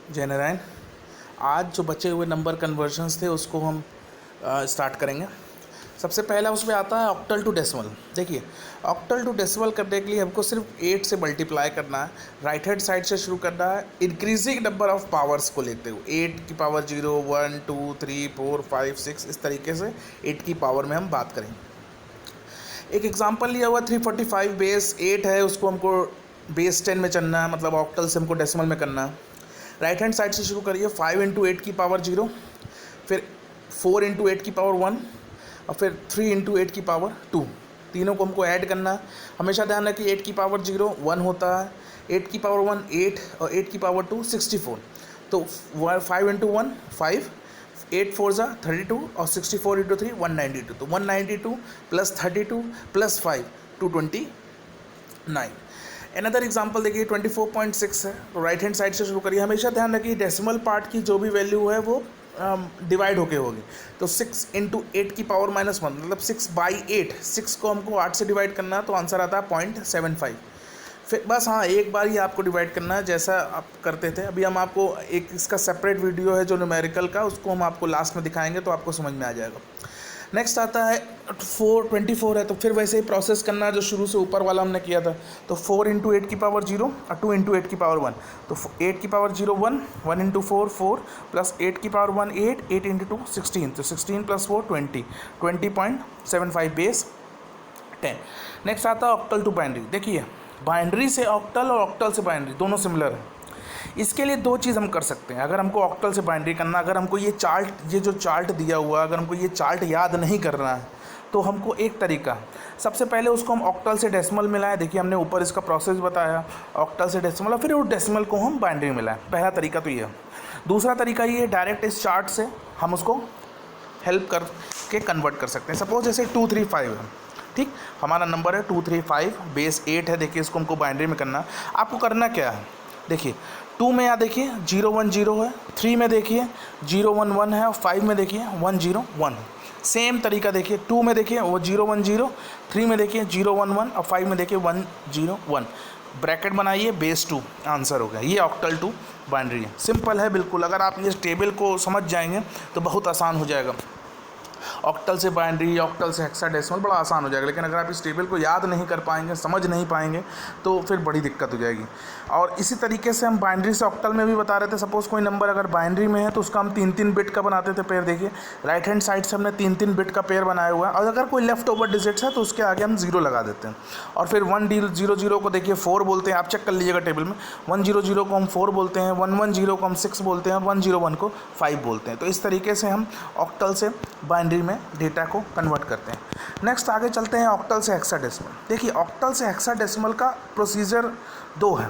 जय नारायण। आज जो बचे हुए नंबर कन्वर्जन्स थे उसको हम स्टार्ट करेंगे। सबसे पहला उसमें आता है ऑक्टल टू डेसिमल। देखिए, ऑक्टल टू डेसिमल करने के लिए हमको सिर्फ 8 से मल्टीप्लाई करना है, राइट हैंड साइड से शुरू करना है, इंक्रीजिंग नंबर ऑफ पावर्स को लेते हुए 8 की पावर 0, 1, 2, 3, 4, 5, 6 इस तरीके से 8 की पावर में हम बात करेंगे। एक एग्जांपल लिया हुआ 345 बेस 8 है, उसको हमको बेस 10 में चलना है, मतलब ऑक्टल से हमको डेसिमल में करना है। राइट हैंड साइड से शुरू करिए, 5 इंटू 8 की पावर 0, फिर 4 इंटू 8 की पावर 1 और फिर 3 इंटू 8 की पावर 2। तीनों को हमको ऐड करना है। हमेशा ध्यान रखिए 8 की पावर 0 1 होता है, 8 की पावर 1 8 और 8 की पावर 2 64। तो 5 इंटू 1 5, 8 4 ज़ा 32 और 64 इंटू 3 192। तो 192 प्लस 32 प्लस 5 229। अनदर एग्जांपल देखिए 24.6 है, तो राइट हैंड साइड से शुरू करिए। हमेशा ध्यान रखिए डेसिमल पार्ट की जो भी वैल्यू है वो डिवाइड होके होगी। तो 6 इंटू 8 की पावर -1 मतलब 6/8, 6 को हमको 8 से डिवाइड करना है, तो आंसर आता है 0.75। फिर बस हाँ, एक बार ही आपको डिवाइड करना है जैसा आप करते थे। अभी हम आपको एक इसका सेपरेट वीडियो है जो न्यूमेरिकल का, उसको हम आपको लास्ट में दिखाएंगे तो आपको समझ में आ जाएगा। नेक्स्ट आता है 424 है, तो फिर वैसे ही प्रोसेस करना है जो शुरू से ऊपर वाला हमने किया था। तो 4 इंटू 8 की पावर 0 और 2 इंटू 8 की पावर 1। तो 8 की पावर 0 1, 1 इंटू 4 4 प्लस 8 की पावर 1 8, 8 इंटू 2 16। तो 16 प्लस 4 20, 20.75 बेस 10। नेक्स्ट आता है ऑक्टल टू बाइनरी। देखिए, बाइनरी से ऑक्टल और ऑक्टल से बाइनरी दोनों सिमिलर है। इसके लिए दो चीज़ हम कर सकते हैं। अगर हमको ऑक्टल से बाइनरी करना, अगर हमको ये जो चार्ट दिया हुआ, अगर हमको ये चार्ट याद नहीं करना है तो हमको एक तरीका, सबसे पहले उसको हम ऑक्टल से डेसिमल मिलाएं। देखिए, हमने ऊपर इसका प्रोसेस बताया, ऑक्टल से डेसिमल, और फिर उस डेसिमल को हम बाइनरी मिलाएं। पहला तरीका तो ये है। दूसरा तरीका ये, डायरेक्ट इस चार्ट से हम उसको हेल्प करके कन्वर्ट कर सकते हैं। सपोज जैसे 235 है, ठीक, हमारा नंबर है 235 बेस 8 है। देखिए, इसको हमको बाइनरी में करना। आपको करना क्या है, देखिए 2 में यहाँ देखिए 0 1 0 है, 3 में देखिए 0 1 1 है और 5 में देखिए 1 0 1। सेम तरीका देखिए, 2 में देखिए वो 0 1 0, 3 में देखिए 0 1 1 और 5 में देखिए 1 0 1। ब्रैकेट बनाइए, बेस 2 आंसर हो गया। ये ऑक्टल टू बाइनरी है, सिंपल है बिल्कुल। अगर आप इस टेबल को समझ जाएंगे तो बहुत आसान हो जाएगा। ऑक्टल से बाइनरी, ऑक्टल से हेक्साडेसिमल बड़ा आसान हो जाएगा। लेकिन अगर आप इस टेबल को याद नहीं कर पाएंगे, समझ नहीं पाएंगे, तो फिर बड़ी दिक्कत हो जाएगी। और इसी तरीके से हम बाइनरी से ऑक्टल में भी बता रहे थे। सपोज़ कोई नंबर अगर बाइनरी में है तो उसका हम 3-3 बिट का बनाते थे पेयर। देखिए, राइट हैंड साइड से हमने 3-3 बिट का पेयर बनाया हुआ है। और अगर कोई लेफ्ट ओवर डिजिट्स है तो उसके आगे हम 0 लगा देते हैं। और फिर 1 0 0 को देखिए 4 बोलते हैं, आप चेक कर लीजिएगा टेबल में। 1 0 0 को हम 4 बोलते हैं, 1 1 0 को हम 6 बोलते हैं, 1 0 1 को 5 बोलते हैं। तो इस तरीके से हम ऑक्टल से बाइनरी में डेटा को कन्वर्ट करते हैं। नेक्स्ट आगे चलते हैं ऑक्टल से हेक्साडेसिमल। देखिए, ऑक्टल से हेक्साडेसिमल का प्रोसीजर 2 है।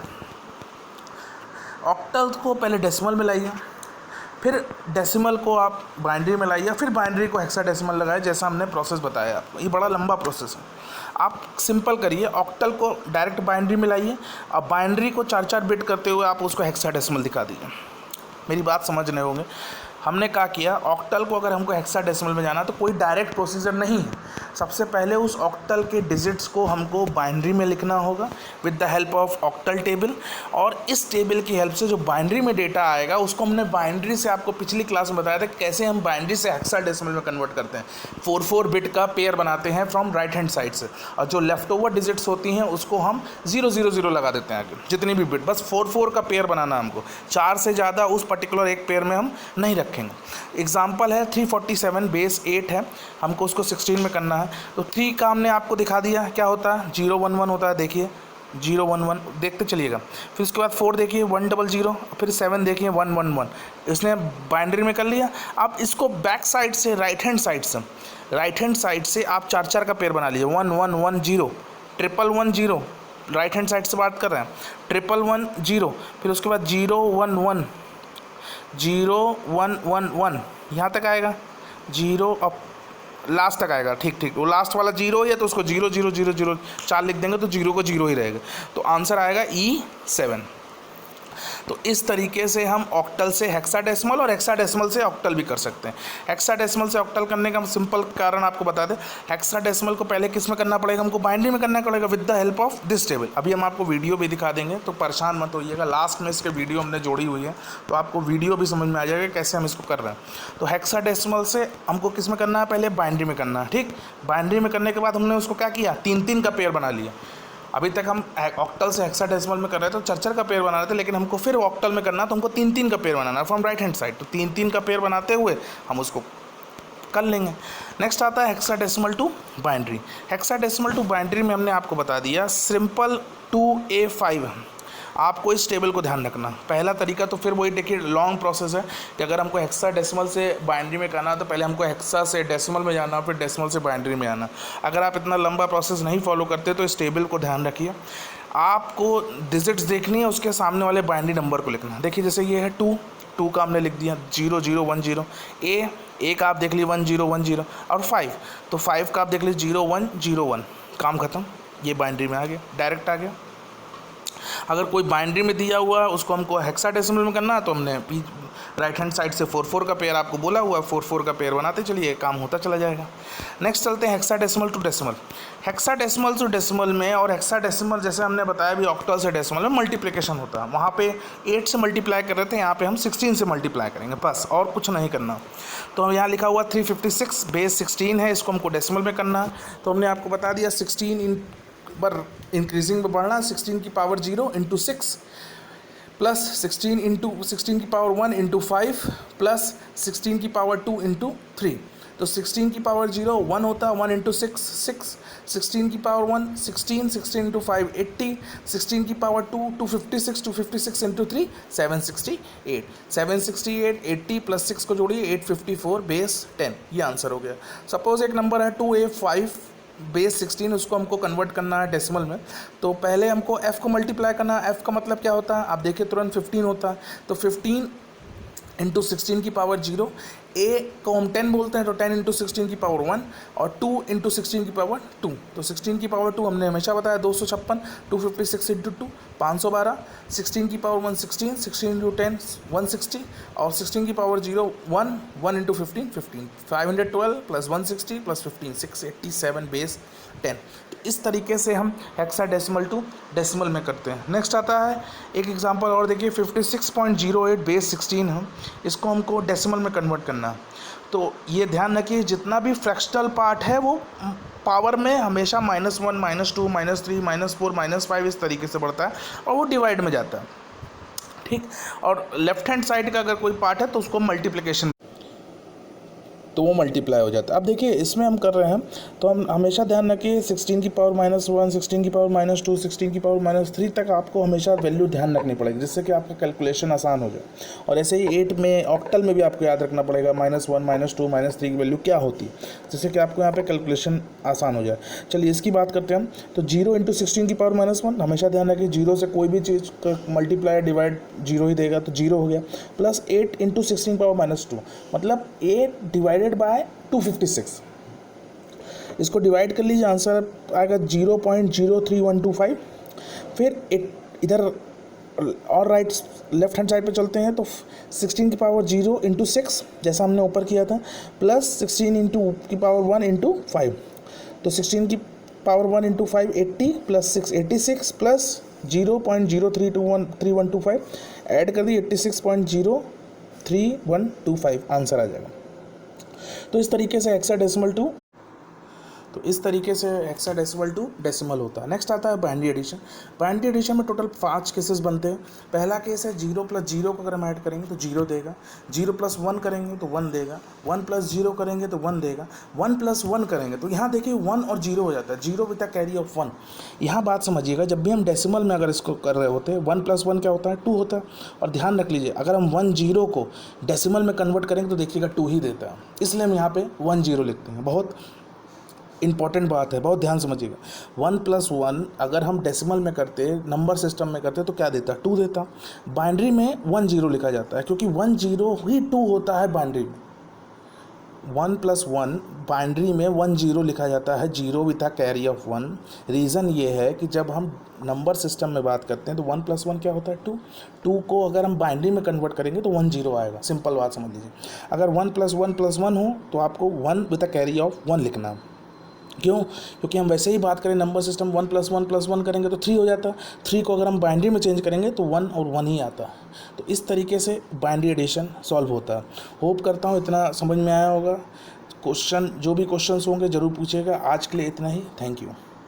ऑक्टल को पहले डेसिमल में लाइए, फिर डेसिमल को आप बाइनरी में लाइए, फिर बाइनरी को हेक्साडेसिमल लगाए, जैसा हमने प्रोसेस बताया आपको। ये बड़ा लंबा प्रोसेस है। आप सिंपल करिए, ऑक्टल को डायरेक्ट बाइनरी में लाइए, अब बाइनरी को 4-4 बिट करते हुए आप उसको हेक्साडेसिमल दिखा दीजिए। मेरी बात समझ रहे होंगे। हमने क्या किया, ऑक्टल को अगर हमको हेक्साडेसिमल में जाना तो कोई डायरेक्ट प्रोसीजर नहीं है। सबसे पहले उस ऑक्टल के डिजिट्स को हमको बाइनरी में लिखना होगा with the help of octal table. और इस टेबल की हेल्प से जो बाइनरी में डेटा आएगा उसको हमने बाइनरी से, आपको पिछली क्लास में बताया था कैसे हम बाइनरी से हेक्साडेसिमल में कन्वर्ट करते हैं। 4-4 बिट का पेयर बनाते हैं फ्रॉम राइट हैंड साइड से, और जो लेफ्ट ओवर डिजिट्स होती हैं उसको हम 0 0 0 लगा देते हैं आगे, जितनी भी बिट। बस 4-4 का पेयर बनाना हमको, 4 से ज़्यादा उस पर्टिकुलर एक पेयर में हम नहीं रखेंगे। एग्जाम्पल है 347 बेस 8 है, हमको उसको 16 में करना है। तो 3 का हमने आपको दिखा दिया क्या होता है, 0 1 1 होता है। देखिए 0 1 1 देखते चलिएगा। फिर उसके बाद 4 देखिए 1 0 0, फिर 7 देखिए 1 1 1। इसने बाइनरी में कर लिया। अब इसको बैक साइड से, राइट हैंड साइड से आप 4-4 का पेयर बना लीजिए। 1 1 1 0, 1 1 1 0, राइट हैंड साइड से बात कर रहे हैं, 1 1 1 0, फिर उसके बाद 0 1 1 0 1 1 1, यहाँ तक आएगा 0 अब लास्ट तक आएगा। ठीक, वो लास्ट वाला 0 है तो उसको 0 0 0 0 4 लिख देंगे तो 0 को 0 ही रहेगा। तो आंसर आएगा E7। तो इस तरीके से हम ऑक्टल से हेक्साडेसिमल और हेक्साडेसिमल से ऑक्टल भी कर सकते हैं। हेक्साडेसिमल से ऑक्टल करने का सिंपल कारण आपको बता दें, हेक्साडेसिमल को पहले किस में करना पड़ेगा, हमको बाइनरी में करना पड़ेगा with the help of this table. अभी हम आपको वीडियो भी दिखा देंगे, तो परेशान मत होइएगा, लास्ट में इसके वीडियो हमने जोड़ी हुई है, तो आपको वीडियो भी समझ में आ जाएगा कैसे हम इसको कर रहे हैं। तो हेक्साडेसिमल से हमको किस में करना है, पहले बाइनरी में करना है। ठीक, बाइनरी में करने के बाद हमने उसको क्या किया, 3-3 का पेयर बना लिया। अभी तक हम ऑक्टल से हेक्साडेसिमल में कर रहे थे तो 4-4 का पेयर बना रहे थे, लेकिन हमको फिर ऑक्टल में करना तो हमको 3-3 का पेयर बनाना है फ्रॉम राइट हैंड साइड। तो 3-3 का पेयर बनाते हुए हम उसको कर लेंगे। नेक्स्ट आता है hexadecimal to binary. Hexadecimal to binary में हमने आपको बता दिया सिंपल 2A5। आपको इस टेबल को ध्यान रखना। पहला तरीका तो फिर वही देखिए लॉन्ग प्रोसेस है कि अगर हमको हेक्साडेसिमल से बाइनरी में करना है तो पहले हमको हेक्सा से डेसिमल में जाना, फिर डेसिमल से बाइनरी में आना। अगर आप इतना लंबा प्रोसेस नहीं फॉलो करते तो इस टेबल को ध्यान रखिए। आपको डिजिट्स देखनी है, उसके सामने वाले बाइनरी नंबर को लिखना। देखिए जैसे ये है 2 का हमने लिख दिया 0 0 1 0, ए का आप देख लीजिए 1 0 1 0, और 5 तो 5 का आप देख लीजिए 0 1 0 1, काम खत्म। ये बाइनरी में आ गया, डायरेक्ट आ गया। अगर कोई बाइनरी में दिया हुआ है उसको हमको हेक्साडेसिमल में करना है तो हमने राइट हैंड साइड से 4-4 का पेयर आपको बोला हुआ है, 4-4 का पेयर बनाते चलिए, काम होता चला जाएगा। नेक्स्ट चलते हैं hexadecimal to decimal. Hexadecimal to decimal में और हेक्साडेसिमल जैसे हमने बताया भी ऑक्टल से डेसिमल में मल्टीप्लिकेशन होता है। वहाँ पे 8 से मल्टीप्लाई कर रहे थे, यहाँ पे हम 16 से मल्टीप्लाई करेंगे, बस और कुछ नहीं करना। तो यहाँ लिखा हुआ 356 बेस 16 है, इसको हमको डेसिमल में करना है। तो हमने आपको बता दिया 16 पर इंक्रीजिंग में बढ़ना, 16 की पावर 0 इंटू 6 प्लस 16 इंटू 16 की पावर 1 इंटू 5 प्लस 16 की पावर 2 इंटू 3। तो 16 की पावर 0 1 होता है, 1 इंटू 6 6, 16 की पावर 1 16, 16 इंटू 5 80, 16 की पावर 2 256, 256 इंटू 3 768, 768 80 प्लस 6 को जोड़िए 854 बेस 10। ये आंसर हो गया। सपोज एक नंबर है 2A5 बेस 16, उसको हमको कन्वर्ट करना है डेसिमल में। तो पहले हमको f को मल्टीप्लाई करना है। f का मतलब क्या होता है, आप देखिए तुरंत 15 होता है। तो 15 इंटू 16 की पावर 0, a को हम 10 बोलते हैं तो 10 इंटू 16 की पावर 1, और 2 इंटू 16 की पावर 2। तो 16 की पावर 2 हमने हमेशा बताया 256, 256 इंटू 2 512, 16 की पावर 1 16, 16 इंटू 10 160, और 16 की power 0 1, 1 into 15 15, 512 plus 160 plus 15 687 base 10। तो इस तरीके से हम हेक्साडेसिमल टू डेसिमल में करते हैं। नेक्स्ट आता है एक एग्जांपल और देखिए 56.08 बेस 16 है, इसको हमको डेसिमल में कन्वर्ट करना। तो ये ध्यान रखिए जितना भी फ्रैक्शनल पार्ट है वो पावर में हमेशा -1 -2 -3 -4 -5 इस तरीके से बढ़ता है और वो डिवाइड में जाता है। ठीक, और लेफ्ट हैंड साइड का अगर कोई पार्ट है तो उसको मल्टीप्लिकेशन, तो वो मल्टीप्लाई हो जाता है। अब देखिए इसमें हम कर रहे हैं तो हम हमेशा ध्यान रखिए 16 की पावर -1, 16 की पावर -2, 16 की पावर -3 तक आपको हमेशा वैल्यू ध्यान रखनी पड़ेगी, जिससे कि आपका कैलकुलेशन आसान हो जाए। और ऐसे ही 8 में ऑक्टल में भी आपको याद रखना पड़ेगा -1 -2 -3 की वैल्यू क्या होती है, जिससे कि आपको यहाँ पे कैलकुलेशन आसान हो जाए। चलिए इसकी बात करते हैं हम। तो 0 इंटू 16 की पावर -1, हमेशा ध्यान रखिए 0 से कोई भी चीज़ का मल्टीप्लाई डिवाइड 0 ही देगा, तो 0 हो गया। प्लस 8 इंटू 16 की पावर -2, मतलब 8 डिवाइडेड बाय 256। इसको डिवाइड कर लीजिए, आंसर आएगा 0.03125। फिर इधर और राइट लेफ्ट हैंड साइड पे चलते हैं तो 16 की पावर 0 इंटू 6 जैसा हमने ऊपर किया था, प्लस 16 इंटू की पावर 1 इंटू 5। तो 16 की power 1 into 5 80 plus 6 86 plus 0.03125 add कर दी 86.03125, आंसर आ जाएगा। तो इस तरीके से हेक्साडेसिमल टू डेसिमल होता है। नेक्स्ट आता है बाइनरी एडिशन। बाइनरी एडिशन में टोटल 5 केसेस बनते हैं। पहला केस है 0 + 0 को अगर हम ऐड करेंगे तो 0 देगा, 0 + 1 करेंगे तो 1 देगा, 1 + 0 करेंगे तो 1 देगा, 1 + 1 करेंगे तो यहाँ देखिए 1 और 0 हो जाता है, 0 विद द कैरी ऑफ 1। यहाँ बात समझिएगा, जब भी हम डेसिमल में अगर इसको कर रहे होते हैं 1 + 1 क्या होता है, 2 होता है। और ध्यान रख लीजिए अगर हम 1 0 को डेसिमल में कन्वर्ट करेंगे तो देखिएगा 2 ही देता है, इसलिए हम यहाँ पे 1 0 लिखते हैं। बहुत इंपॉर्टेंट बात है, बहुत ध्यान समझिएगा। 1 + 1 अगर हम डेसिमल में करते, नंबर सिस्टम में करते तो क्या देता, 2 देता। बाइनरी में 1 0 लिखा जाता है क्योंकि 1 0 ही 2 होता है बाइनरी में। 1+1 बाइनरी में 1 0 लिखा जाता है, 0 with a carry off 1। Reason ये है कि जब हम नंबर सिस्टम में बात करते हैं तो 1+1 क्या होता है 2। 2 को अगर हम बाइनरी में कन्वर्ट करेंगे तो 1 0 आएगा। सिंपल बात समझ लीजिए। अगर 1+1+1 हो तो आपको 1 विथ अ कैरी ऑफ 1 लिखना। क्यों? क्योंकि हम वैसे ही बात करें नंबर सिस्टम 1+1+1 करेंगे तो 3 हो जाता। 3 को अगर हम बाइनरी में चेंज करेंगे तो 1 और 1 ही आता। तो इस तरीके से बाइनरी एडिशन सॉल्व होता है। होप करता हूँ इतना समझ में आया होगा। क्वेश्चन जो भी क्वेश्चंस होंगे ज़रूर पूछिएगा। आज के लिए इतना ही। Thank you.